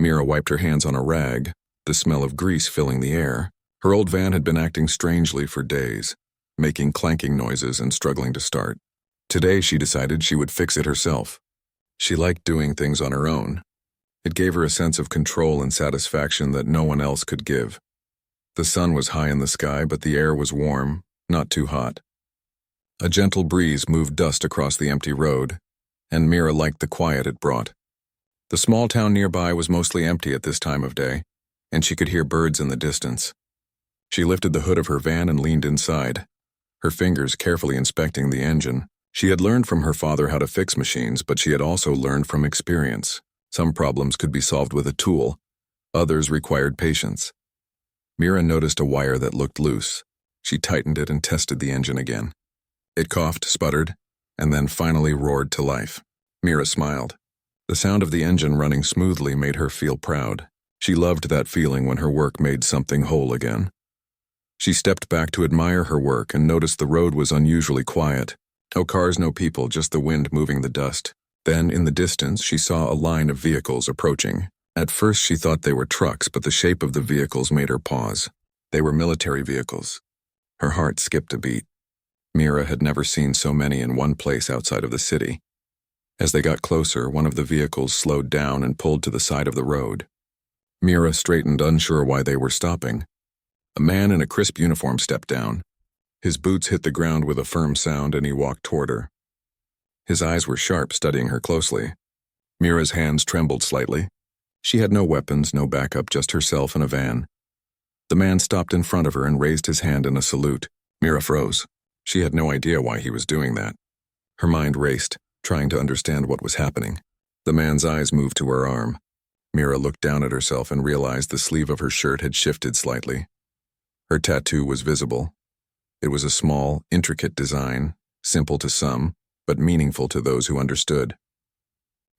Mira wiped her hands on a rag, the smell of grease filling the air. Her old van had been acting strangely for days, making clanking noises and struggling to start. Today she decided she would fix it herself. She liked doing things on her own. It gave her a sense of control and satisfaction that no one else could give. The sun was high in the sky, but the air was warm, not too hot. A gentle breeze moved dust across the empty road, and Mira liked the quiet it brought. The small town nearby was mostly empty at this time of day, and she could hear birds in the distance. She lifted the hood of her van and leaned inside, her fingers carefully inspecting the engine. She had learned from her father how to fix machines, but she had also learned from experience. Some problems could be solved with a tool, others required patience. Mira noticed a wire that looked loose. She tightened it and tested the engine again. It coughed, sputtered, and then finally roared to life. Mira smiled. The sound of the engine running smoothly made her feel proud. She loved that feeling when her work made something whole again. She stepped back to admire her work and noticed the road was unusually quiet. No cars, no people, just the wind moving the dust. Then, in the distance, she saw a line of vehicles approaching. At first she thought they were trucks, but the shape of the vehicles made her pause. They were military vehicles. Her heart skipped a beat. Mira had never seen so many in one place outside of the city. As they got closer, one of the vehicles slowed down and pulled to the side of the road. Mira straightened, unsure why they were stopping. A man in a crisp uniform stepped down. His boots hit the ground with a firm sound, and he walked toward her. His eyes were sharp, studying her closely. Mira's hands trembled slightly. She had no weapons, no backup, just herself and a van. The man stopped in front of her and raised his hand in a salute. Mira froze. She had no idea why he was doing that. Her mind raced, trying to understand what was happening. The man's eyes moved to her arm. Mira looked down at herself and realized the sleeve of her shirt had shifted slightly. Her tattoo was visible. It was a small, intricate design, simple to some, but meaningful to those who understood.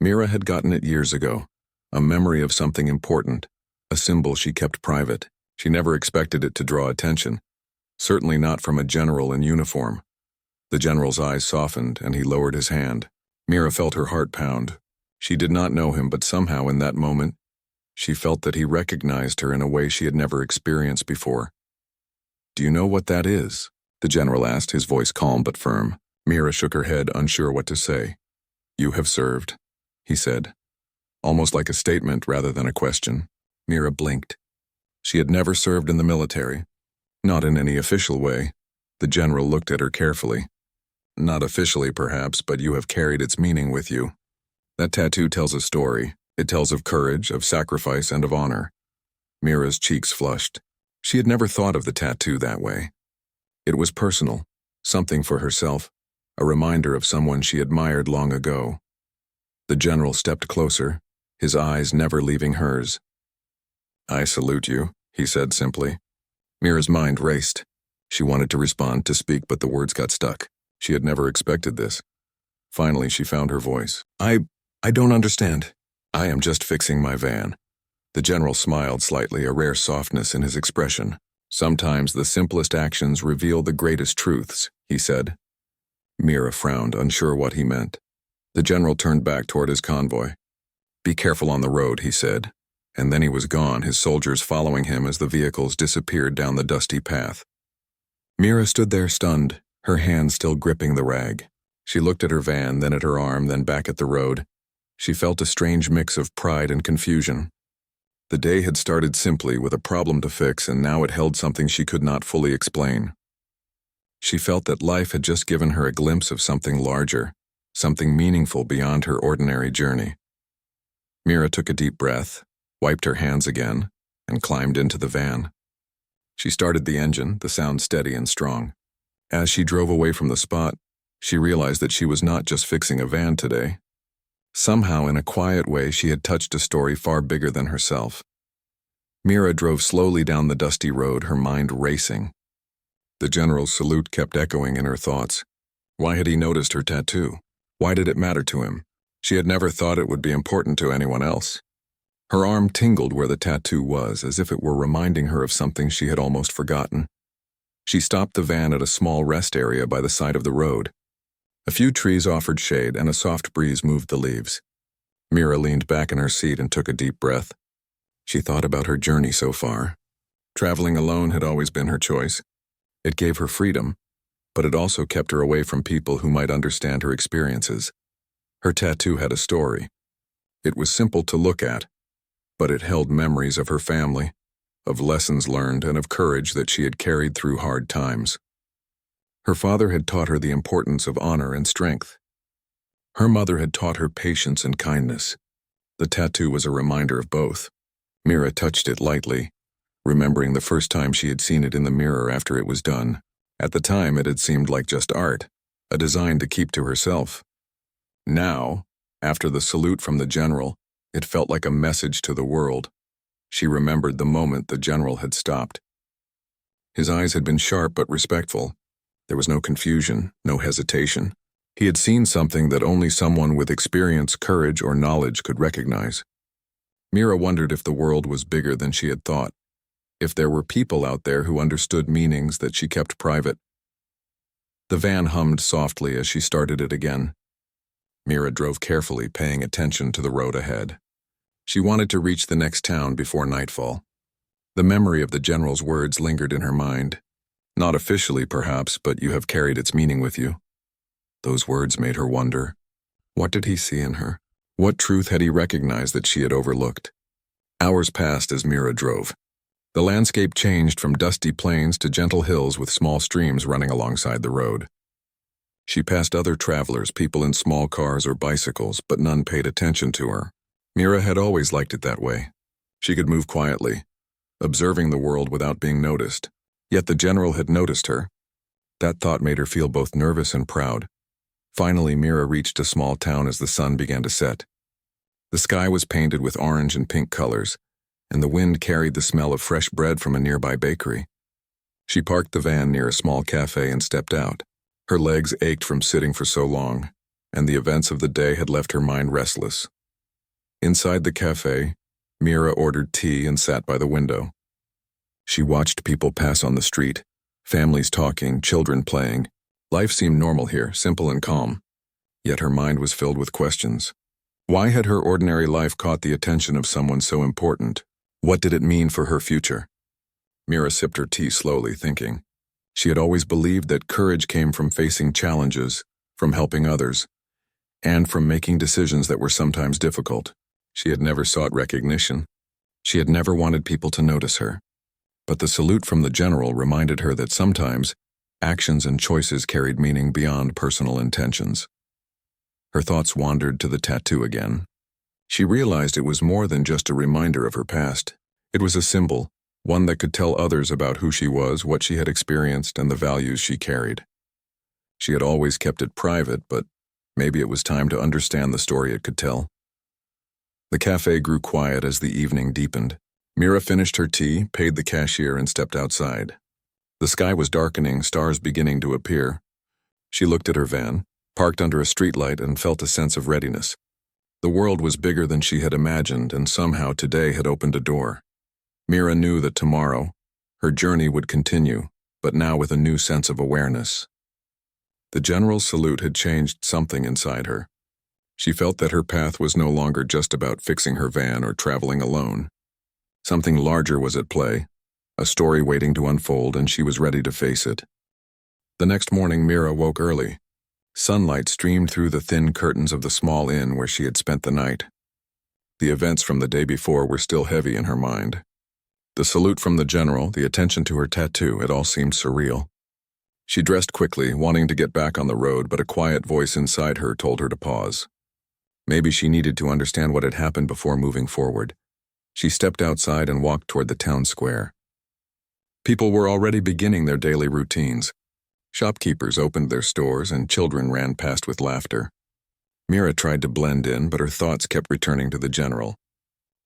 Mira had gotten it years ago. A memory of something important, a symbol she kept private. She never expected it to draw attention, certainly not from a general in uniform. The general's eyes softened, and he lowered his hand. Mira felt her heart pound. She did not know him, but somehow in that moment, she felt that he recognized her in a way she had never experienced before. "Do you know what that is?" the general asked, his voice calm but firm. Mira shook her head, unsure what to say. "You have served," he said, almost like a statement rather than a question. Mira blinked. She had never served in the military, not in any official way. The general looked at her carefully. "Not officially, perhaps, but you have carried its meaning with you. That tattoo tells a story. It tells of courage, of sacrifice, and of honor." Mira's cheeks flushed. She had never thought of the tattoo that way. It was personal, something for herself, a reminder of someone she admired long ago. The general stepped closer, his eyes never leaving hers. "I salute you," he said simply. Mira's mind raced. She wanted to respond, to speak, but the words got stuck. She had never expected this. Finally, she found her voice. I don't understand. I am just fixing my van." The general smiled slightly, a rare softness in his expression. "Sometimes the simplest actions reveal the greatest truths," he said. Mira frowned, unsure what he meant. The general turned back toward his convoy. "Be careful on the road," he said. And then he was gone, his soldiers following him as the vehicles disappeared down the dusty path. Mira stood there stunned, her hand still gripping the rag. She looked at her van, then at her arm, then back at the road. She felt a strange mix of pride and confusion. The day had started simply with a problem to fix, and now it held something she could not fully explain. She felt that life had just given her a glimpse of something larger, something meaningful beyond her ordinary journey. Mira took a deep breath, wiped her hands again, and climbed into the van. She started the engine, the sound steady and strong. As she drove away from the spot, she realized that she was not just fixing a van today. Somehow, in a quiet way, she had touched a story far bigger than herself. Mira drove slowly down the dusty road, her mind racing. The general's salute kept echoing in her thoughts. Why had he noticed her tattoo? Why did it matter to him? She had never thought it would be important to anyone else. Her arm tingled where the tattoo was, as if it were reminding her of something she had almost forgotten. She stopped the van at a small rest area by the side of the road. A few trees offered shade, and a soft breeze moved the leaves. Mira leaned back in her seat and took a deep breath. She thought about her journey so far. Traveling alone had always been her choice. It gave her freedom, but it also kept her away from people who might understand her experiences. Her tattoo had a story. It was simple to look at, but it held memories of her family, of lessons learned, and of courage that she had carried through hard times. Her father had taught her the importance of honor and strength. Her mother had taught her patience and kindness. The tattoo was a reminder of both. Mira touched it lightly, remembering the first time she had seen it in the mirror after it was done. At the time, it had seemed like just art, a design to keep to herself. Now, after the salute from the general, it felt like a message to the world. She remembered the moment the general had stopped. His eyes had been sharp but respectful. There was no confusion, no hesitation. He had seen something that only someone with experience, courage, or knowledge could recognize. Mira wondered if the world was bigger than she had thought, if there were people out there who understood meanings that she kept private. The van hummed softly as she started it again. Mira drove carefully, paying attention to the road ahead. She wanted to reach the next town before nightfall. The memory of the general's words lingered in her mind. Not officially, perhaps, but you have carried its meaning with you. Those words made her wonder. What did he see in her? What truth had he recognized that she had overlooked? Hours passed as Mira drove. The landscape changed from dusty plains to gentle hills with small streams running alongside the road. She passed other travelers, people in small cars or bicycles, but none paid attention to her. Mira had always liked it that way. She could move quietly, observing the world without being noticed. Yet the general had noticed her. That thought made her feel both nervous and proud. Finally, Mira reached a small town as the sun began to set. The sky was painted with orange and pink colors, and the wind carried the smell of fresh bread from a nearby bakery. She parked the van near a small cafe and stepped out. Her legs ached from sitting for so long, and the events of the day had left her mind restless. Inside the cafe, Mira ordered tea and sat by the window. She watched people pass on the street, families talking, children playing. Life seemed normal here, simple and calm. Yet her mind was filled with questions. Why had her ordinary life caught the attention of someone so important? What did it mean for her future? Mira sipped her tea slowly, thinking. She had always believed that courage came from facing challenges, from helping others, and from making decisions that were sometimes difficult. She had never sought recognition. She had never wanted people to notice her. But the salute from the general reminded her that sometimes actions and choices carried meaning beyond personal intentions. Her thoughts wandered to the tattoo again. She realized it was more than just a reminder of her past. It was a symbol, one that could tell others about who she was, what she had experienced, and the values she carried. She had always kept it private, but maybe it was time to understand the story it could tell. The cafe grew quiet as the evening deepened. Mira finished her tea, paid the cashier, and stepped outside. The sky was darkening, stars beginning to appear. She looked at her van, parked under a streetlight, and felt a sense of readiness. The world was bigger than she had imagined, and somehow today had opened a door. Mira knew that tomorrow, her journey would continue, but now with a new sense of awareness. The general's salute had changed something inside her. She felt that her path was no longer just about fixing her van or traveling alone. Something larger was at play, a story waiting to unfold, and she was ready to face it. The next morning, Mira woke early. Sunlight streamed through the thin curtains of the small inn where she had spent the night. The events from the day before were still heavy in her mind. The salute from the general, the attention to her tattoo, it all seemed surreal. She dressed quickly, wanting to get back on the road, but a quiet voice inside her told her to pause. Maybe she needed to understand what had happened before moving forward. She stepped outside and walked toward the town square. People were already beginning their daily routines. Shopkeepers opened their stores and children ran past with laughter. Mira tried to blend in, but her thoughts kept returning to the general.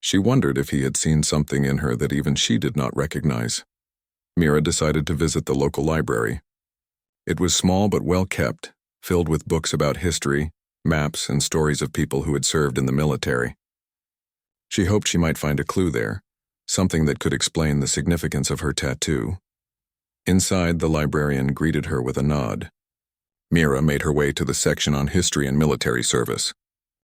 She wondered if he had seen something in her that even she did not recognize. Mira decided to visit the local library. It was small but well kept, filled with books about history, maps, and stories of people who had served in the military. She hoped she might find a clue there, something that could explain the significance of her tattoo. Inside, the librarian greeted her with a nod. Mira made her way to the section on history and military service.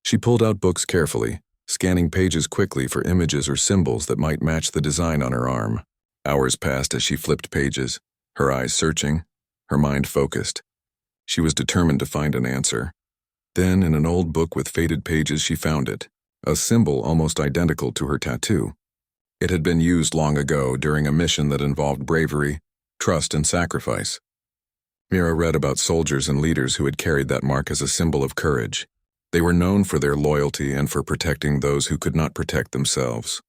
She pulled out books carefully, scanning pages quickly for images or symbols that might match the design on her arm. Hours passed as she flipped pages, her eyes searching, her mind focused. She was determined to find an answer. Then, in an old book with faded pages, she found it, a symbol almost identical to her tattoo. It had been used long ago during a mission that involved bravery, trust, and sacrifice. Mira read about soldiers and leaders who had carried that mark as a symbol of courage. They were known for their loyalty and for protecting those who could not protect themselves.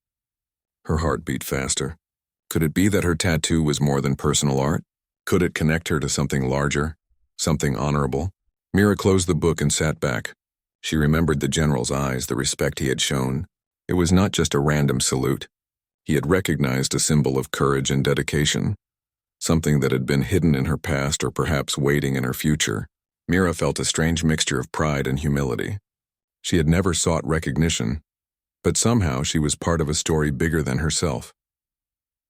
Her heart beat faster. Could it be that her tattoo was more than personal art? Could it connect her to something larger, something honorable? Mira closed the book and sat back. She remembered the general's eyes, the respect he had shown. It was not just a random salute. He had recognized a symbol of courage and dedication, something that had been hidden in her past or perhaps waiting in her future. Mira felt a strange mixture of pride and humility. She had never sought recognition, but somehow she was part of a story bigger than herself.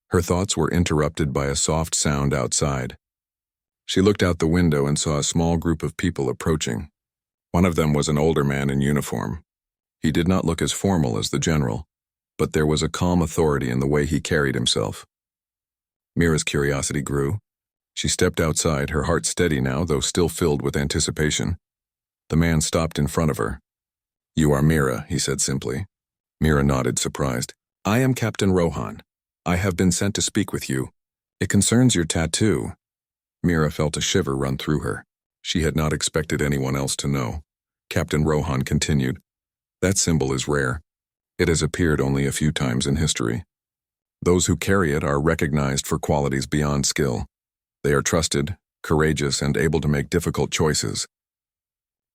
Her thoughts were interrupted by a soft sound outside. She looked out the window and saw a small group of people approaching. One of them was an older man in uniform. He did not look as formal as the general, but there was a calm authority in the way he carried himself. Mira's curiosity grew. She stepped outside, her heart steady now, though still filled with anticipation. The man stopped in front of her. "You are Mira," he said simply. Mira nodded, surprised. "I am Captain Rohan. I have been sent to speak with you. It concerns your tattoo." Mira felt a shiver run through her. She had not expected anyone else to know. Captain Rohan continued, "That symbol is rare. It has appeared only a few times in history. Those who carry it are recognized for qualities beyond skill. They are trusted, courageous, and able to make difficult choices.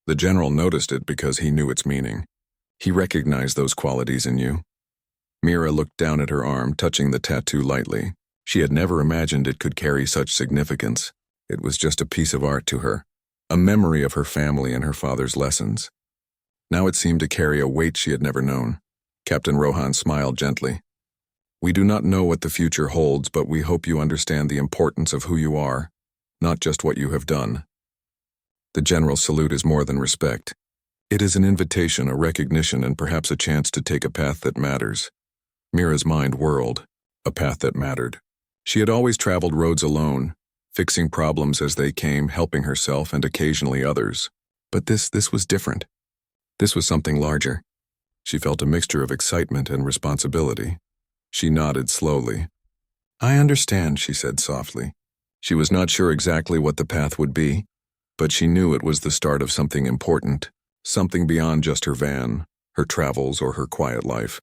The general noticed it because he knew its meaning. He recognized those qualities in you." Mira looked down at her arm, touching the tattoo lightly. She had never imagined it could carry such significance. It was just a piece of art to her, a memory of her family and her father's lessons. Now it seemed to carry a weight she had never known. Captain Rohan smiled gently. "We do not know what the future holds, but we hope you understand the importance of who you are, not just what you have done." The general's salute is more than respect. It is an invitation, a recognition, and perhaps a chance to take a path that matters. Mira's mind whirled. A path that mattered. She had always traveled roads alone, fixing problems as they came, helping herself and occasionally others. But this was different. This was something larger. She felt a mixture of excitement and responsibility. She nodded slowly. "I understand," she said softly. She was not sure exactly what the path would be, but she knew it was the start of something important, something beyond just her van, her travels, or her quiet life.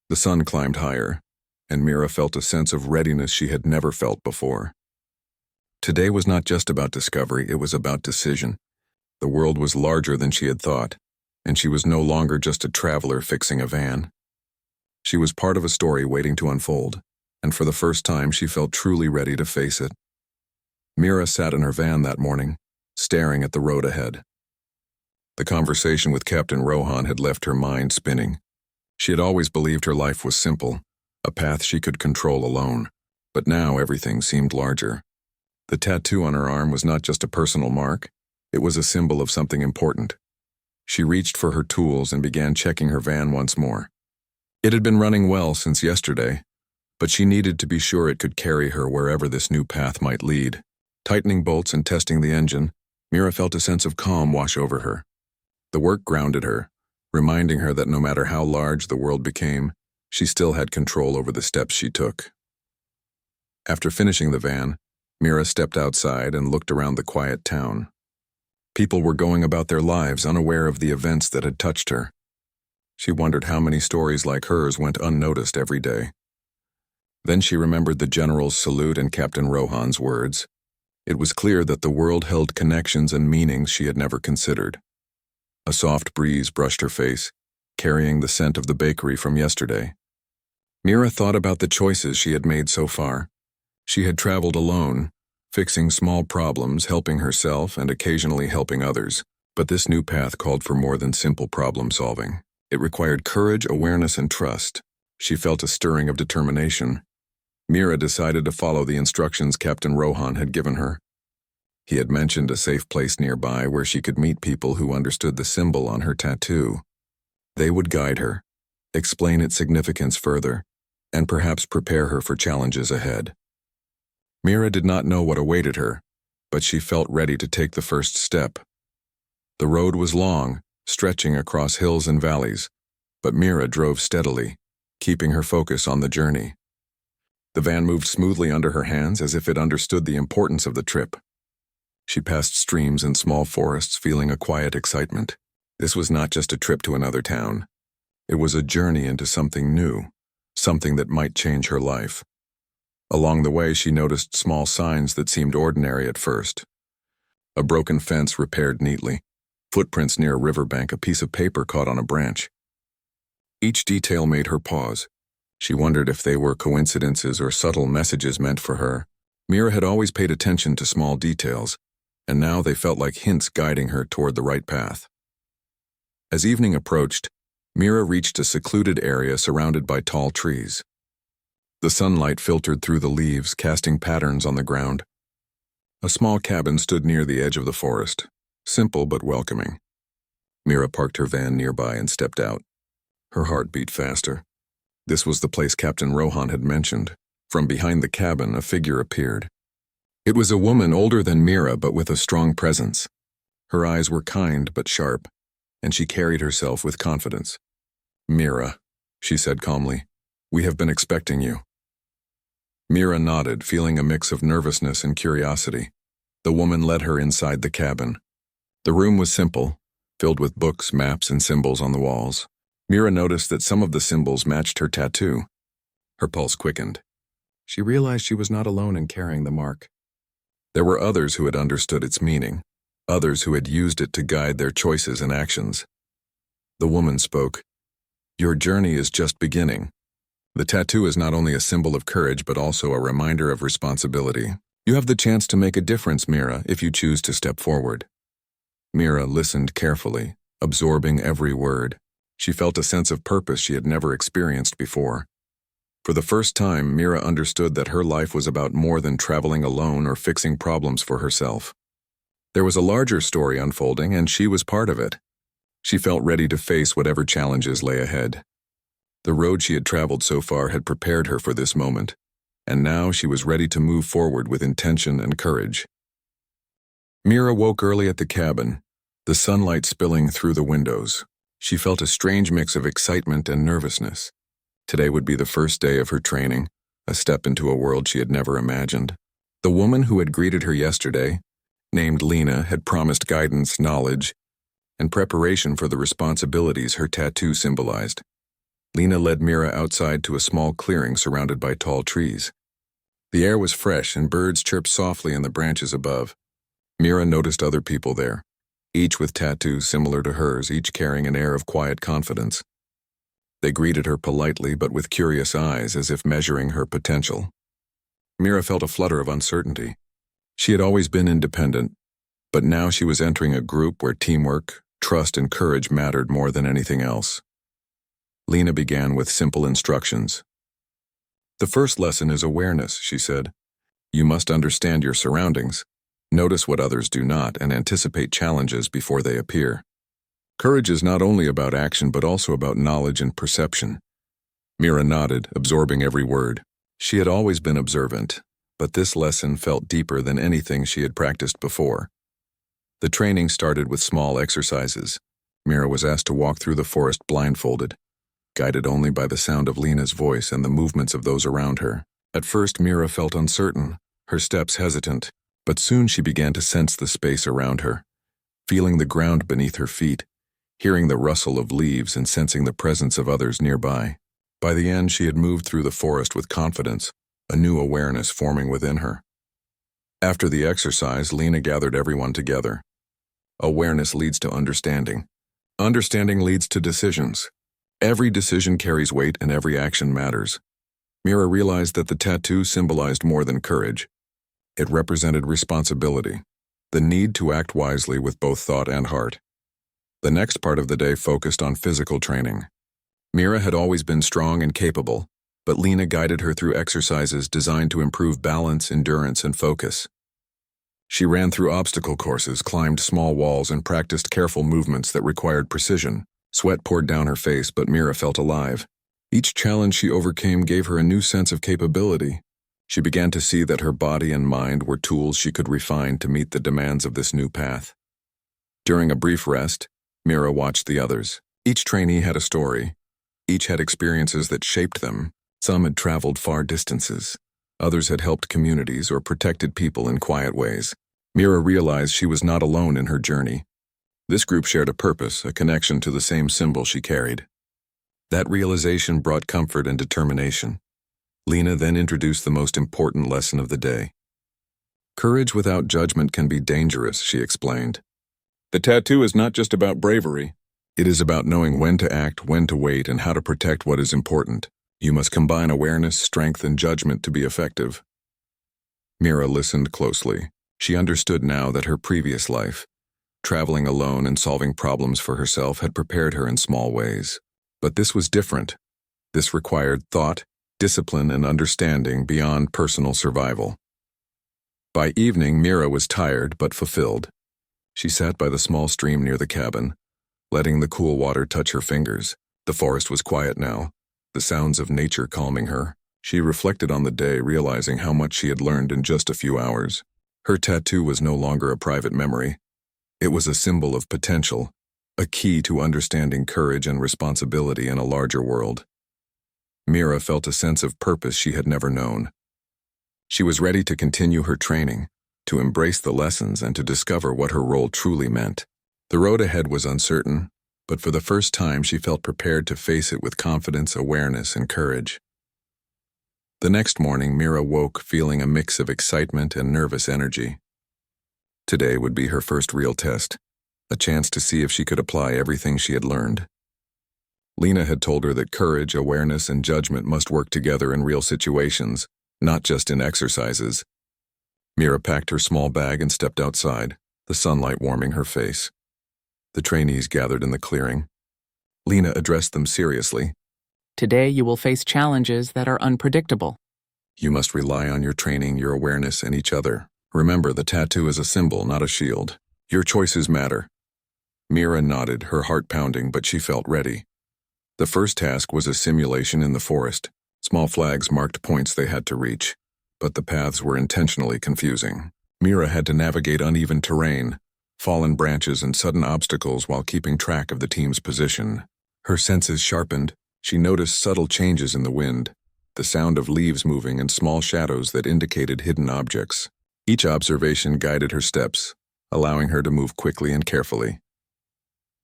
The sun climbed higher, and Mira felt a sense of readiness she had never felt before. Today was not just about discovery, it was about decision. The world was larger than she had thought, and she was no longer just a traveler fixing a van. She was part of a story waiting to unfold, and for the first time she felt truly ready to face it. Mira sat in her van that morning, staring at the road ahead. The conversation with Captain Rohan had left her mind spinning. She had always believed her life was simple, a path she could control alone, but now everything seemed larger. The tattoo on her arm was not just a personal mark, it was a symbol of something important. She reached for her tools and began checking her van once more. It had been running well since yesterday, but she needed to be sure it could carry her wherever this new path might lead. Tightening bolts and testing the engine, Mira felt a sense of calm wash over her. The work grounded her, reminding her that no matter how large the world became, she still had control over the steps she took. After finishing the van, Mira stepped outside and looked around the quiet town. People were going about their lives unaware of the events that had touched her. She wondered how many stories like hers went unnoticed every day. Then she remembered the general's salute and Captain Rohan's words. It was clear that the world held connections and meanings she had never considered. A soft breeze brushed her face, carrying the scent of the bakery from yesterday. Mira thought about the choices she had made so far. She had traveled alone, fixing small problems, helping herself, and occasionally helping others. But this new path called for more than simple problem solving. It required courage, awareness, and trust. She felt a stirring of determination. Mira decided to follow the instructions Captain Rohan had given her. He had mentioned a safe place nearby where she could meet people who understood the symbol on her tattoo. They would guide her, explain its significance further, and perhaps prepare her for challenges ahead. Mira did not know what awaited her, but she felt ready to take the first step. The road was long, stretching across hills and valleys, but Mira drove steadily, keeping her focus on the journey. The van moved smoothly under her hands as if it understood the importance of the trip. She passed streams and small forests, feeling a quiet excitement. This was not just a trip to another town. It was a journey into something new, something that might change her life. Along the way, she noticed small signs that seemed ordinary at first. A broken fence repaired neatly, footprints near a riverbank, a piece of paper caught on a branch. Each detail made her pause. She wondered if they were coincidences or subtle messages meant for her. Mira had always paid attention to small details, and now they felt like hints guiding her toward the right path. As evening approached, Mira reached a secluded area surrounded by tall trees. The sunlight filtered through the leaves, casting patterns on the ground. A small cabin stood near the edge of the forest, simple but welcoming. Mira parked her van nearby and stepped out. Her heart beat faster. This was the place Captain Rohan had mentioned. From behind the cabin, a figure appeared. It was a woman older than Mira, but with a strong presence. Her eyes were kind but sharp, and she carried herself with confidence. "Mira," she said calmly, "we have been expecting you." Mira nodded, feeling a mix of nervousness and curiosity. The woman led her inside the cabin. The room was simple, filled with books, maps, and symbols on the walls. Mira noticed that some of the symbols matched her tattoo. Her pulse quickened. She realized she was not alone in carrying the mark. There were others who had understood its meaning, others who had used it to guide their choices and actions. The woman spoke. "Your journey is just beginning. The tattoo is not only a symbol of courage, but also a reminder of responsibility. You have the chance to make a difference, Mira, if you choose to step forward." Mira listened carefully, absorbing every word. She felt a sense of purpose she had never experienced before. For the first time, Mira understood that her life was about more than traveling alone or fixing problems for herself. There was a larger story unfolding, and she was part of it. She felt ready to face whatever challenges lay ahead. The road she had traveled so far had prepared her for this moment, and now she was ready to move forward with intention and courage. Mira woke early at the cabin, the sunlight spilling through the windows. She felt a strange mix of excitement and nervousness. Today would be the first day of her training, a step into a world she had never imagined. The woman who had greeted her yesterday, named Lena, had promised guidance, knowledge, and preparation for the responsibilities her tattoo symbolized. Lena led Mira outside to a small clearing surrounded by tall trees. The air was fresh and birds chirped softly in the branches above. Mira noticed other people there, each with tattoos similar to hers, each carrying an air of quiet confidence. They greeted her politely but with curious eyes, as if measuring her potential. Mira felt a flutter of uncertainty. She had always been independent, but now she was entering a group where teamwork, trust, and courage mattered more than anything else. Lena began with simple instructions. "The first lesson is awareness," she said. "You must understand your surroundings, notice what others do not, and anticipate challenges before they appear. Courage is not only about action but also about knowledge and perception." Mira nodded, absorbing every word. She had always been observant, but this lesson felt deeper than anything she had practiced before. The training started with small exercises. Mira was asked to walk through the forest blindfolded, guided only by the sound of Lena's voice and the movements of those around her. At first, Mira felt uncertain, her steps hesitant, but soon she began to sense the space around her, feeling the ground beneath her feet, hearing the rustle of leaves and sensing the presence of others nearby. By the end, she had moved through the forest with confidence, a new awareness forming within her. After the exercise, Lena gathered everyone together. Awareness leads to understanding. Understanding leads to decisions. Every decision carries weight and every action matters. Mira realized that the tattoo symbolized more than courage. It represented responsibility, the need to act wisely with both thought and heart. The next part of the day focused on physical training. Mira had always been strong and capable, but Lena guided her through exercises designed to improve balance, endurance, and focus. She ran through obstacle courses, climbed small walls, and practiced careful movements that required precision. Sweat poured down her face, but Mira felt alive. Each challenge she overcame gave her a new sense of capability. She began to see that her body and mind were tools she could refine to meet the demands of this new path. During a brief rest, Mira watched the others. Each trainee had a story. Each had experiences that shaped them. Some had traveled far distances. Others had helped communities or protected people in quiet ways. Mira realized she was not alone in her journey. This group shared a purpose, a connection to the same symbol she carried. That realization brought comfort and determination. Lena then introduced the most important lesson of the day. Courage without judgment can be dangerous, she explained. The tattoo is not just about bravery. It is about knowing when to act, when to wait, and how to protect what is important. You must combine awareness, strength, and judgment to be effective. Mira listened closely. She understood now that her previous life, traveling alone and solving problems for herself, had prepared her in small ways. But this was different. This required thought, discipline, and understanding beyond personal survival. By evening, Mira was tired but fulfilled. She sat by the small stream near the cabin, letting the cool water touch her fingers. The forest was quiet now, the sounds of nature calming her. She reflected on the day, realizing how much she had learned in just a few hours. Her tattoo was no longer a private memory. It was a symbol of potential, a key to understanding courage and responsibility in a larger world. Mira felt a sense of purpose she had never known. She was ready to continue her training, to embrace the lessons, and to discover what her role truly meant. The road ahead was uncertain, but for the first time she felt prepared to face it with confidence, awareness, and courage. The next morning, Mira woke feeling a mix of excitement and nervous energy. Today would be her first real test, a chance to see if she could apply everything she had learned. Lena had told her that courage, awareness, and judgment must work together in real situations, not just in exercises. Mira packed her small bag and stepped outside, the sunlight warming her face. The trainees gathered in the clearing. Lena addressed them seriously. Today you will face challenges that are unpredictable. You must rely on your training, your awareness, and each other. Remember, the tattoo is a symbol, not a shield. Your choices matter. Mira nodded, her heart pounding, but she felt ready. The first task was a simulation in the forest. Small flags marked points they had to reach, but the paths were intentionally confusing. Mira had to navigate uneven terrain, fallen branches, and sudden obstacles while keeping track of the team's position. Her senses sharpened. She noticed subtle changes in the wind, the sound of leaves moving, and small shadows that indicated hidden objects. Each observation guided her steps, allowing her to move quickly and carefully.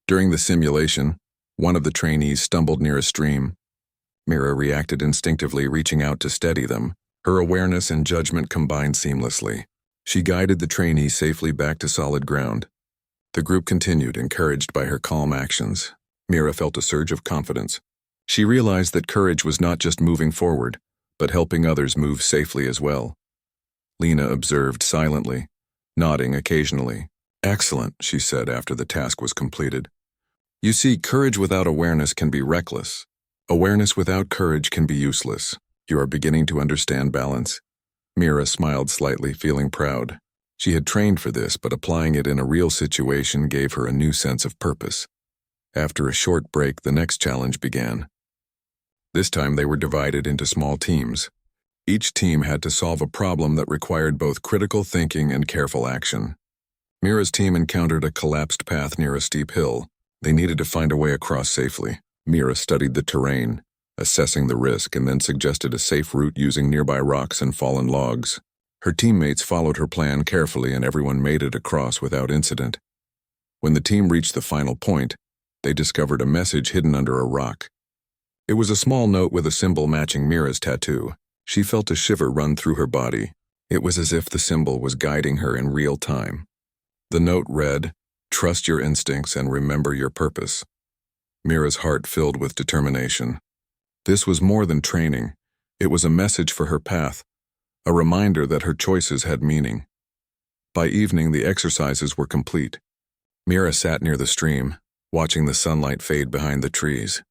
During the simulation, one of the trainees stumbled near a stream. Mira reacted instinctively, reaching out to steady them. Her awareness and judgment combined seamlessly. She guided the trainee safely back to solid ground. The group continued, encouraged by her calm actions. Mira felt a surge of confidence. She realized that courage was not just moving forward, but helping others move safely as well. Lena observed silently, nodding occasionally. "Excellent," she said after the task was completed. "You see, courage without awareness can be reckless. Awareness without courage can be useless. You are beginning to understand balance." Mira smiled slightly, feeling proud. She had trained for this, but applying it in a real situation gave her a new sense of purpose. After a short break, the next challenge began. This time they were divided into small teams. Each team had to solve a problem that required both critical thinking and careful action. Mira's team encountered a collapsed path near a steep hill. They needed to find a way across safely. Mira studied the terrain, assessing the risk, and then suggested a safe route using nearby rocks and fallen logs. Her teammates followed her plan carefully, and everyone made it across without incident. When the team reached the final point, they discovered a message hidden under a rock. It was a small note with a symbol matching Mira's tattoo. She felt a shiver run through her body. It was as if the symbol was guiding her in real time. The note read, "Trust your instincts and remember your purpose." Mira's heart filled with determination. This was more than training. It was a message for her path, a reminder that her choices had meaning. By evening, the exercises were complete. Mira sat near the stream, watching the sunlight fade behind the trees.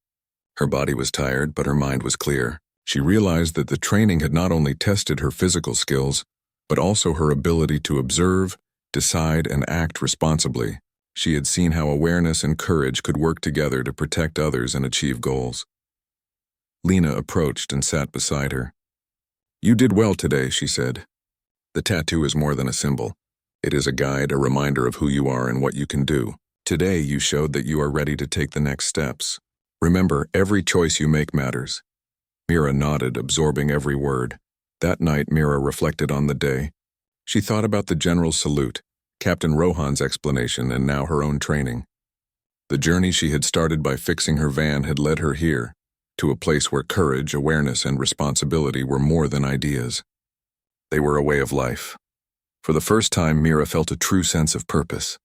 Her body was tired, but her mind was clear. She realized that the training had not only tested her physical skills, but also her ability to observe, decide, and act responsibly. She had seen how awareness and courage could work together to protect others and achieve goals. Lena approached and sat beside her. "You did well today," she said. "The tattoo is more than a symbol. It is a guide, a reminder of who you are and what you can do. Today you showed that you are ready to take the next steps. Remember, every choice you make matters." Mira nodded, absorbing every word. That night, Mira reflected on the day. She thought about the general's salute, Captain Rohan's explanation, and now her own training. The journey she had started by fixing her van had led her here, to a place where courage, awareness, and responsibility were more than ideas. They were a way of life. For the first time, Mira felt a true sense of purpose.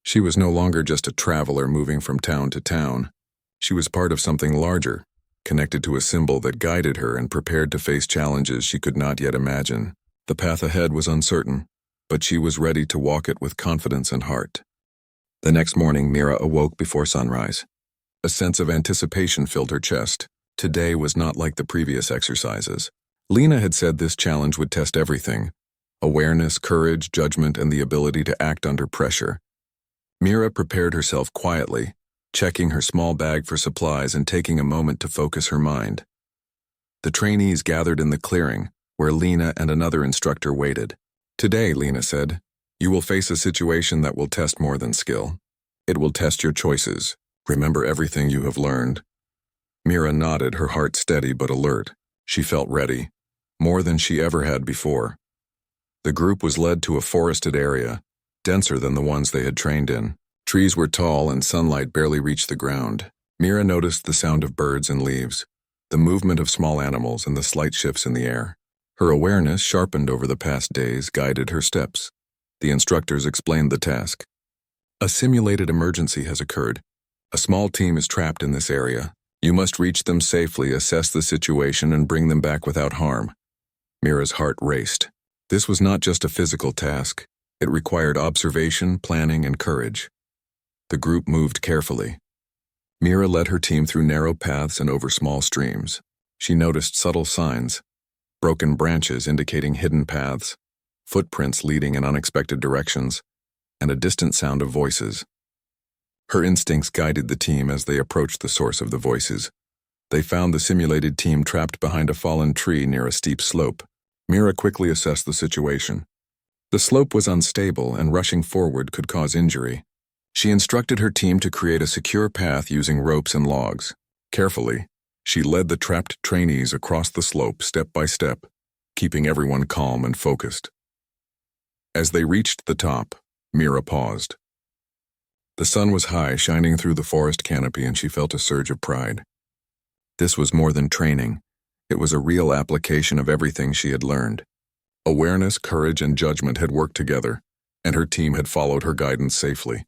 She was no longer just a traveler moving from town to town. She was part of something larger, connected to a symbol that guided her and prepared to face challenges she could not yet imagine. The path ahead was uncertain, but she was ready to walk it with confidence and heart. The next morning, Mira awoke before sunrise. A sense of anticipation filled her chest. Today was not like the previous exercises. Lena had said this challenge would test everything: awareness, courage, judgment, and the ability to act under pressure. Mira prepared herself quietly, checking her small bag for supplies and taking a moment to focus her mind. The trainees gathered in the clearing, where Lena and another instructor waited. "Today," Lena said, "you will face a situation that will test more than skill. It will test your choices. Remember everything you have learned." Mira nodded, her heart steady but alert. She felt ready, more than she ever had before. The group was led to a forested area, denser than the ones they had trained in. Trees were tall and sunlight barely reached the ground. Mira noticed the sound of birds and leaves, the movement of small animals, and the slight shifts in the air. Her awareness, sharpened over the past days, guided her steps. The instructors explained the task. "A simulated emergency has occurred. A small team is trapped in this area. You must reach them safely, assess the situation, and bring them back without harm." Mira's heart raced. This was not just a physical task. It required observation, planning, and courage. The group moved carefully. Mira led her team through narrow paths and over small streams. She noticed subtle signs: broken branches indicating hidden paths, footprints leading in unexpected directions, and a distant sound of voices. Her instincts guided the team as they approached the source of the voices. They found the simulated team trapped behind a fallen tree near a steep slope. Mira quickly assessed the situation. The slope was unstable, and rushing forward could cause injury. She instructed her team to create a secure path using ropes and logs. Carefully, she led the trapped trainees across the slope step by step, keeping everyone calm and focused. As they reached the top, Mira paused. The sun was high, shining through the forest canopy, and she felt a surge of pride. This was more than training. It was a real application of everything she had learned. Awareness, courage, and judgment had worked together, and her team had followed her guidance safely.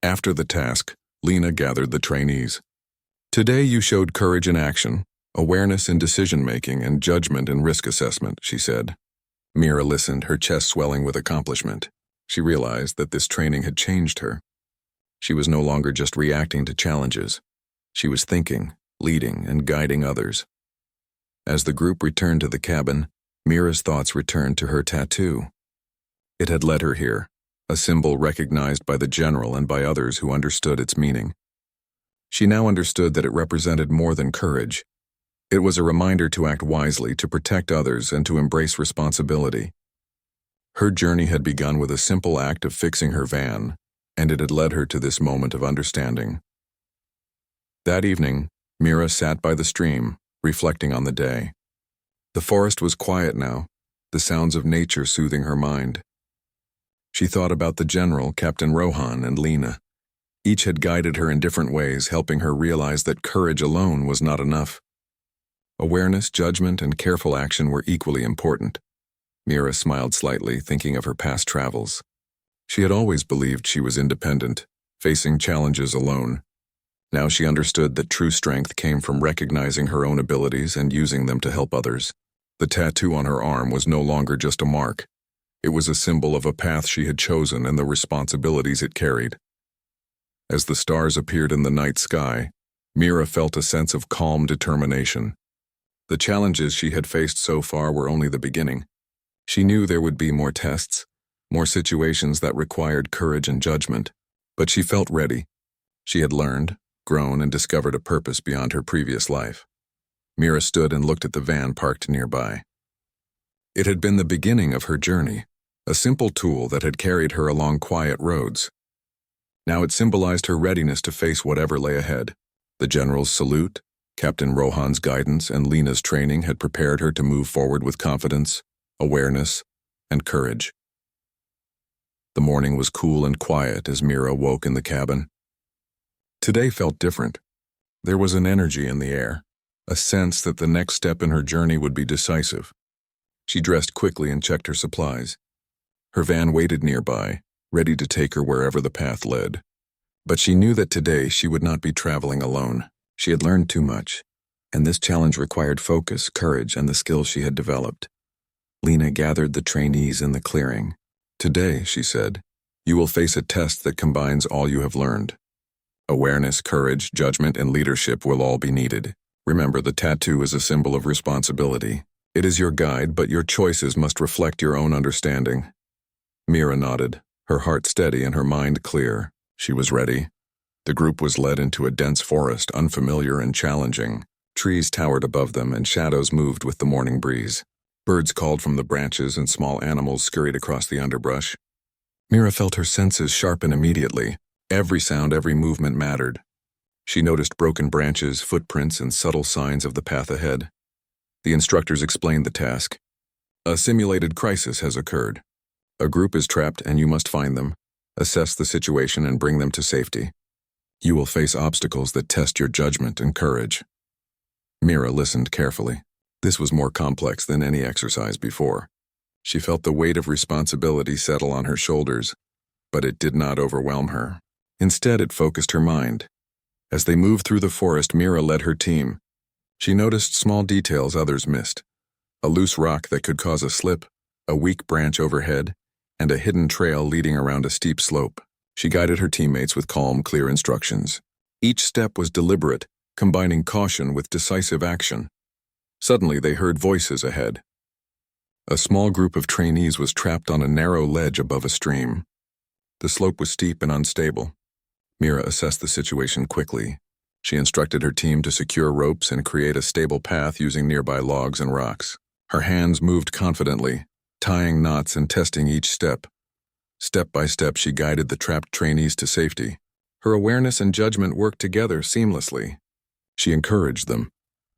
After the task, Lena gathered the trainees. "Today you showed courage in action, awareness in decision-making, and judgment in risk assessment," she said. Mira listened, her chest swelling with accomplishment. She realized that this training had changed her. She was no longer just reacting to challenges. She was thinking, leading, and guiding others. As the group returned to the cabin, Mira's thoughts returned to her tattoo. It had led her here, a symbol recognized by the general and by others who understood its meaning. She now understood that it represented more than courage. It was a reminder to act wisely, to protect others, and to embrace responsibility. Her journey had begun with a simple act of fixing her van, and it had led her to this moment of understanding. That evening, Mira sat by the stream, reflecting on the day. The forest was quiet now, the sounds of nature soothing her mind. She thought about the general, Captain Rohan, and Lena. Each had guided her in different ways, helping her realize that courage alone was not enough. Awareness, judgment, and careful action were equally important. Mira smiled slightly, thinking of her past travels. She had always believed she was independent, facing challenges alone. Now she understood that true strength came from recognizing her own abilities and using them to help others. The tattoo on her arm was no longer just a mark. It was a symbol of a path she had chosen and the responsibilities it carried. As the stars appeared in the night sky, Mira felt a sense of calm determination. The challenges she had faced so far were only the beginning. She knew there would be more tests, more situations that required courage and judgment. But she felt ready. She had learned, grown, and discovered a purpose beyond her previous life. Mira stood and looked at the van parked nearby. It had been the beginning of her journey, a simple tool that had carried her along quiet roads. Now it symbolized her readiness to face whatever lay ahead. The general's salute, Captain Rohan's guidance, and Lena's training had prepared her to move forward with confidence, awareness, and courage. The morning was cool and quiet as Mira woke in the cabin. Today felt different. There was an energy in the air, a sense that the next step in her journey would be decisive. She dressed quickly and checked her supplies. Her van waited nearby, ready to take her wherever the path led. But she knew that today she would not be traveling alone. She had learned too much, and this challenge required focus, courage, and the skills she had developed. Lena gathered the trainees in the clearing. "Today," she said, "you will face a test that combines all you have learned. Awareness, courage, judgment, and leadership will all be needed. Remember, the tattoo is a symbol of responsibility. It is your guide, but your choices must reflect your own understanding." Mira nodded, her heart steady and her mind clear. She was ready. The group was led into a dense forest, unfamiliar and challenging. Trees towered above them and shadows moved with the morning breeze. Birds called from the branches and small animals scurried across the underbrush. Mira felt her senses sharpen immediately. Every sound, every movement mattered. She noticed broken branches, footprints, and subtle signs of the path ahead. The instructors explained the task. "A simulated crisis has occurred. A group is trapped and you must find them, assess the situation, and bring them to safety. You will face obstacles that test your judgment and courage." Mira listened carefully. This was more complex than any exercise before. She felt the weight of responsibility settle on her shoulders, but it did not overwhelm her. Instead, it focused her mind. As they moved through the forest, Mira led her team. She noticed small details others missed: a loose rock that could cause a slip, a weak branch overhead, and a hidden trail leading around a steep slope. She guided her teammates with calm, clear instructions. Each step was deliberate, combining caution with decisive action. Suddenly, they heard voices ahead. A small group of trainees was trapped on a narrow ledge above a stream. The slope was steep and unstable. Mira assessed the situation quickly. She instructed her team to secure ropes and create a stable path using nearby logs and rocks. Her hands moved confidently, tying knots and testing each step. Step by step, she guided the trapped trainees to safety. Her awareness and judgment worked together seamlessly. She encouraged them,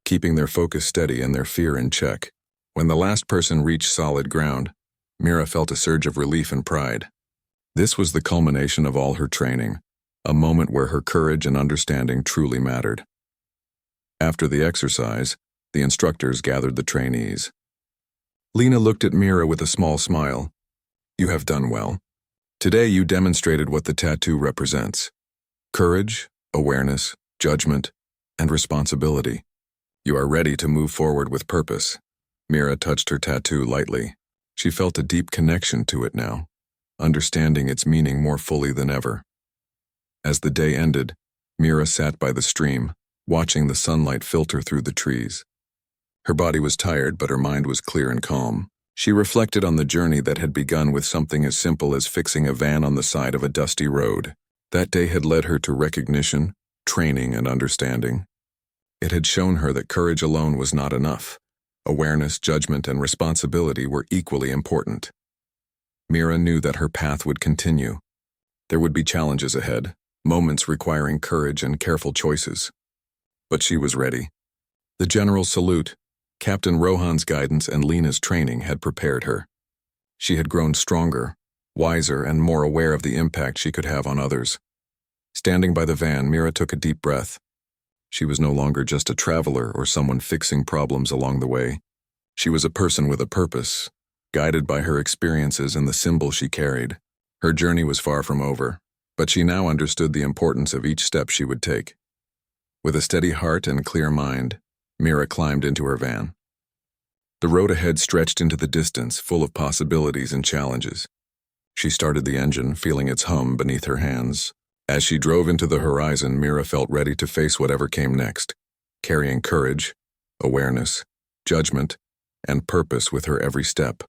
keeping their focus steady and their fear in check. When the last person reached solid ground, Mira felt a surge of relief and pride. This was the culmination of all her training, a moment where her courage and understanding truly mattered. After the exercise, the instructors gathered the trainees. Lena looked at Mira with a small smile. "You have done well. Today you demonstrated what the tattoo represents: courage, awareness, judgment, and responsibility. You are ready to move forward with purpose." Mira touched her tattoo lightly. She felt a deep connection to it now, understanding its meaning more fully than ever. As the day ended, Mira sat by the stream, watching the sunlight filter through the trees. Her body was tired, but her mind was clear and calm. She reflected on the journey that had begun with something as simple as fixing a van on the side of a dusty road. That day had led her to recognition, training, and understanding. It had shown her that courage alone was not enough. Awareness, judgment, and responsibility were equally important. Mira knew that her path would continue. There would be challenges ahead, moments requiring courage and careful choices. But she was ready. The general's salute, Captain Rohan's guidance, and Lena's training had prepared her. She had grown stronger, wiser, and more aware of the impact she could have on others. Standing by the van, Mira took a deep breath. She was no longer just a traveler or someone fixing problems along the way. She was a person with a purpose, guided by her experiences and the symbol she carried. Her journey was far from over, but she now understood the importance of each step she would take. With a steady heart and clear mind, Mira climbed into her van. The road ahead stretched into the distance, full of possibilities and challenges. She started the engine, feeling its hum beneath her hands. As she drove into the horizon, Mira felt ready to face whatever came next, carrying courage, awareness, judgment, and purpose with her every step.